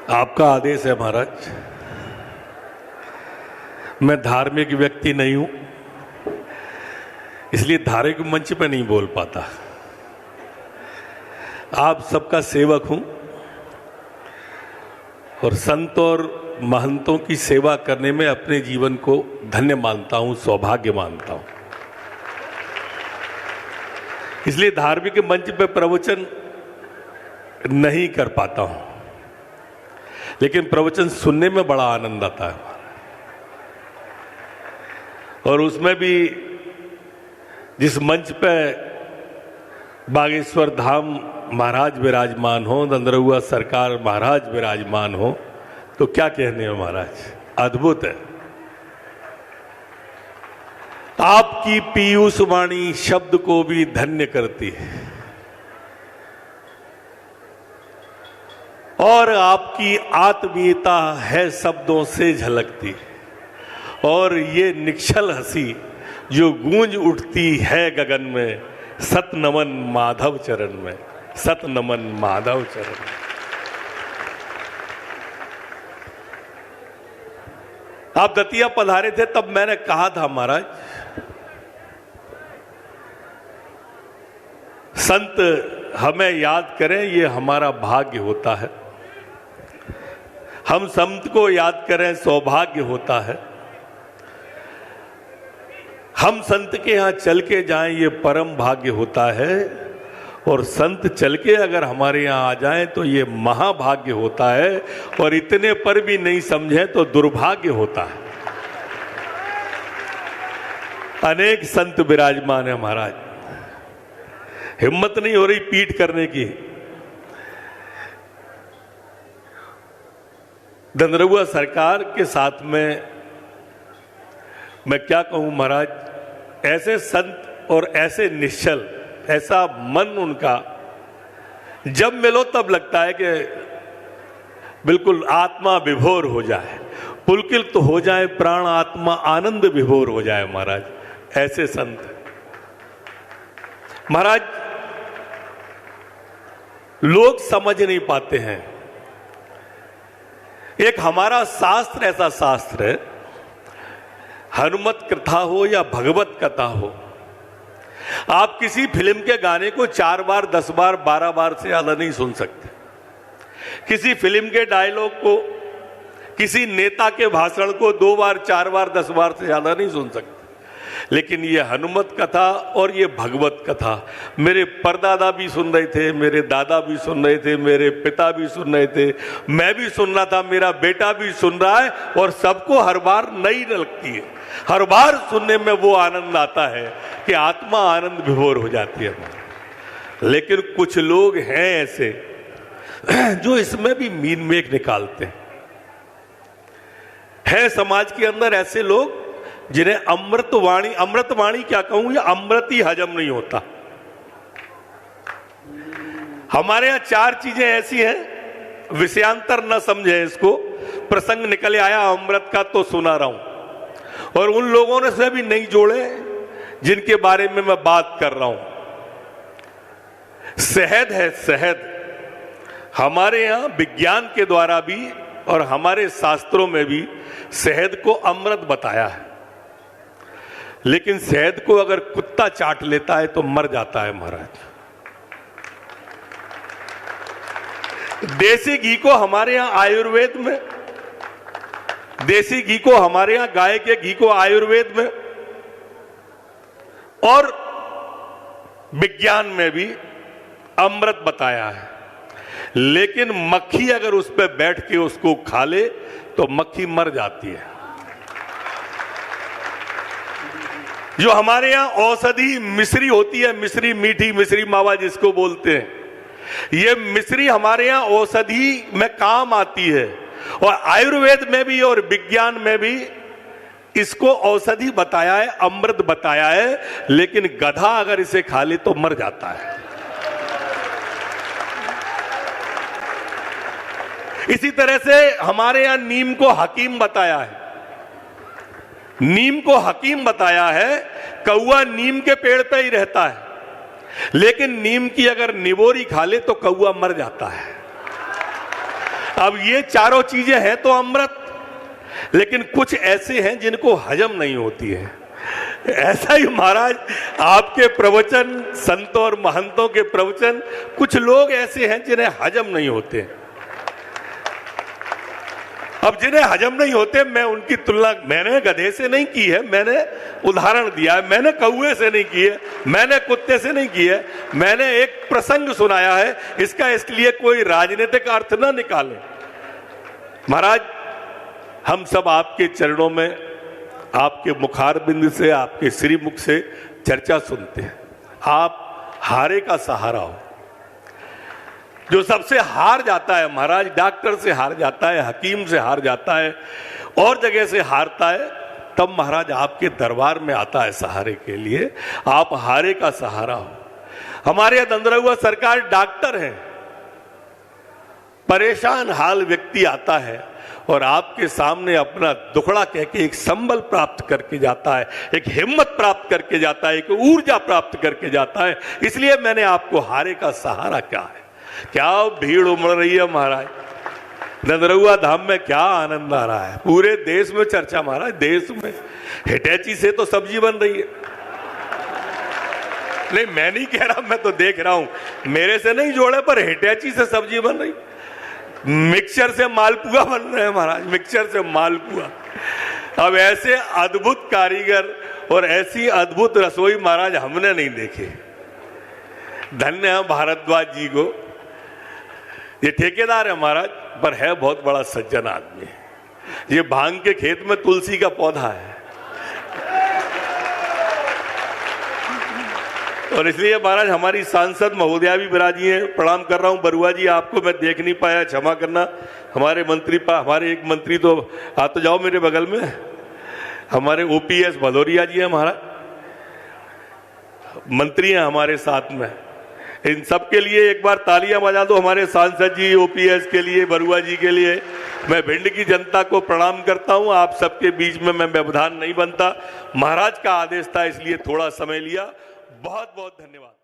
आपका आदेश है महाराज। मैं धार्मिक व्यक्ति नहीं हूं, इसलिए धार्मिक मंच पे नहीं बोल पाता। आप सबका सेवक हूं और संत और महंतों की सेवा करने में अपने जीवन को धन्य मानता हूं, सौभाग्य मानता हूं। इसलिए धार्मिक मंच पे प्रवचन नहीं कर पाता हूं, लेकिन प्रवचन सुनने में बड़ा आनंद आता है। और उसमें भी जिस मंच पे बागेश्वर धाम महाराज विराजमान हो, नंदरहुआ सरकार महाराज विराजमान हो, तो क्या कहने हो महाराज, अद्भुत है। आपकी पीयूष वाणी शब्द को भी धन्य करती है और आपकी आत्मीयता है शब्दों से झलकती, और ये निश्चल हंसी जो गूंज उठती है गगन में, सत नमन माधव चरण में, सत नमन माधव चरण में। आप दतिया पधारे थे तब मैंने कहा था महाराज, संत हमें याद करें ये हमारा भाग्य होता है, हम संत को याद करें सौभाग्य होता है, हम संत के यहां चल के जाएं ये परम भाग्य होता है, और संत चल के अगर हमारे यहां आ जाएं तो ये महाभाग्य होता है, और इतने पर भी नहीं समझें तो दुर्भाग्य होता है। अनेक संत विराजमान है महाराज, हिम्मत नहीं हो रही पीठ करने की। नंदरहुआ सरकार के साथ में मैं क्या कहूं महाराज, ऐसे संत और ऐसे निश्चल, ऐसा मन उनका, जब मिलो तब लगता है कि बिल्कुल आत्मा विभोर हो जाए, पुलकित तो हो जाए प्राण, आत्मा आनंद विभोर हो जाए महाराज, ऐसे संत महाराज। लोग समझ नहीं पाते हैं, एक हमारा शास्त्र ऐसा शास्त्र है, हनुमत कथा हो या भगवत कथा हो, आप किसी फिल्म के गाने को 4 बार 10 बार 12 बार से ज्यादा नहीं सुन सकते। किसी फिल्म के डायलॉग को, किसी नेता के भाषण को 2 बार 4 बार 10 बार से ज्यादा नहीं सुन सकते। लेकिन ये हनुमत कथा और ये भगवत कथा मेरे परदादा भी सुन रहे थे, मेरे दादा भी सुन रहे थे, मेरे पिता भी सुन रहे थे, मैं भी सुन रहा था, मेरा बेटा भी सुन रहा है, और सबको हर बार नई लगती है। हर बार सुनने में वो आनंद आता है कि आत्मा आनंद विभोर हो जाती है। लेकिन कुछ लोग हैं ऐसे जो इसमें भी मीन मेघ निकालते हैं। समाज के अंदर ऐसे लोग जिन्हें अमृतवाणी क्या कहूं, या अमृत ही हजम नहीं होता। हमारे यहां 4 चीजें ऐसी हैं, विषयांतर न समझे इसको, प्रसंग निकले आया अमृत का तो सुना रहा हूं, और उन लोगों ने से भी नहीं जोड़े जिनके बारे में मैं बात कर रहा हूं। शहद है, शहद हमारे यहां विज्ञान के द्वारा भी और हमारे शास्त्रों में भी शहद को अमृत बताया है। लेकिन शहद को अगर कुत्ता चाट लेता है तो मर जाता है महाराज। देसी घी को हमारे यहां आयुर्वेद में, देसी घी को हमारे यहां गाय के घी को आयुर्वेद में और विज्ञान में भी अमृत बताया है। लेकिन मक्खी अगर उस पर बैठ के उसको खा ले तो मक्खी मर जाती है। जो हमारे यहां औषधि मिश्री होती है, मिश्री, मीठी मिश्री मावा जिसको बोलते हैं, ये मिश्री हमारे यहां औषधि में काम आती है, और आयुर्वेद में भी और विज्ञान में भी इसको औषधि बताया है, अमृत बताया है। लेकिन गधा अगर इसे खा ले तो मर जाता है। इसी तरह से हमारे यहां नीम को हकीम बताया है, नीम को हकीम बताया है। कौआ नीम के पेड़ पे ही रहता है, लेकिन नीम की अगर निबोरी खा ले तो कौआ मर जाता है। अब ये चारों चीजें हैं तो अमृत, लेकिन कुछ ऐसे हैं जिनको हजम नहीं होती है। ऐसा ही महाराज आपके प्रवचन, संतों और महंतों के प्रवचन, कुछ लोग ऐसे हैं जिन्हें हजम नहीं होते। अब जिन्हें हजम नहीं होते, मैं उनकी तुलना मैंने गधे से नहीं की है, मैंने उदाहरण दिया है, मैंने कौवे से नहीं की है, मैंने कुत्ते से नहीं की है, मैंने एक प्रसंग सुनाया है। इसका इसलिए कोई राजनीतिक अर्थ ना निकाले। महाराज हम सब आपके चरणों में, आपके मुखारबिंद से, आपके श्रीमुख से चर्चा सुनते हैं। आप हारे का सहारा हो। जो सबसे हार जाता है महाराज, डॉक्टर से हार जाता है, हकीम से हार जाता है, और जगह से हारता है, तब महाराज आपके दरबार में आता है सहारे के लिए। आप हारे का सहारा हो। हमारे यहां दंदरहुआ सरकार डॉक्टर हैं, परेशान हाल व्यक्ति आता है और आपके सामने अपना दुखड़ा कह के एक संबल प्राप्त करके जाता है, एक हिम्मत प्राप्त करके जाता है, एक ऊर्जा प्राप्त करके जाता है। इसलिए मैंने आपको हारे का सहारा क्या है। क्या भीड़ उमड़ रही है महाराज, दंदरहुआ धाम में क्या आनंद आ रहा है। पूरे देश में चर्चा महाराज, देश में हिटैची से तो सब्जी बन रही है। नहीं मैं नहीं कह रहा, मैं तो देख रहा हूं, मेरे से नहीं जोड़े पर हिटैची से सब्जी बन रही। मिक्सचर से मालपुआ बन रहे हैं महाराज, मिक्सचर से मालपुआ। अब ऐसे अद्भुत कारीगर और ऐसी अद्भुत रसोई महाराज हमने नहीं देखे। धन्य है भारद्वाज जी को। ये ठेकेदार है महाराज, पर है बहुत बड़ा सज्जन आदमी। ये भांग के खेत में तुलसी का पौधा है, और इसलिए महाराज हमारी सांसद महोदया भी विराजी हैं। प्रणाम कर रहा हूं बरुआ जी, आपको मैं देख नहीं पाया, क्षमा करना। हमारे मंत्री हमारे एक मंत्री तो आ तो जाओ मेरे बगल में, हमारे ओपीएस भदौरिया जी हैं महाराज, मंत्री हैं हमारे साथ में। इन सब के लिए एक बार तालियां बजा दो, हमारे सांसद जी, ओपीएस के लिए, बरुआ जी के लिए। मैं भिंड की जनता को प्रणाम करता हूं। आप सबके बीच में मैं व्यवधान नहीं बनता, महाराज का आदेश था इसलिए थोड़ा समय लिया। बहुत बहुत धन्यवाद।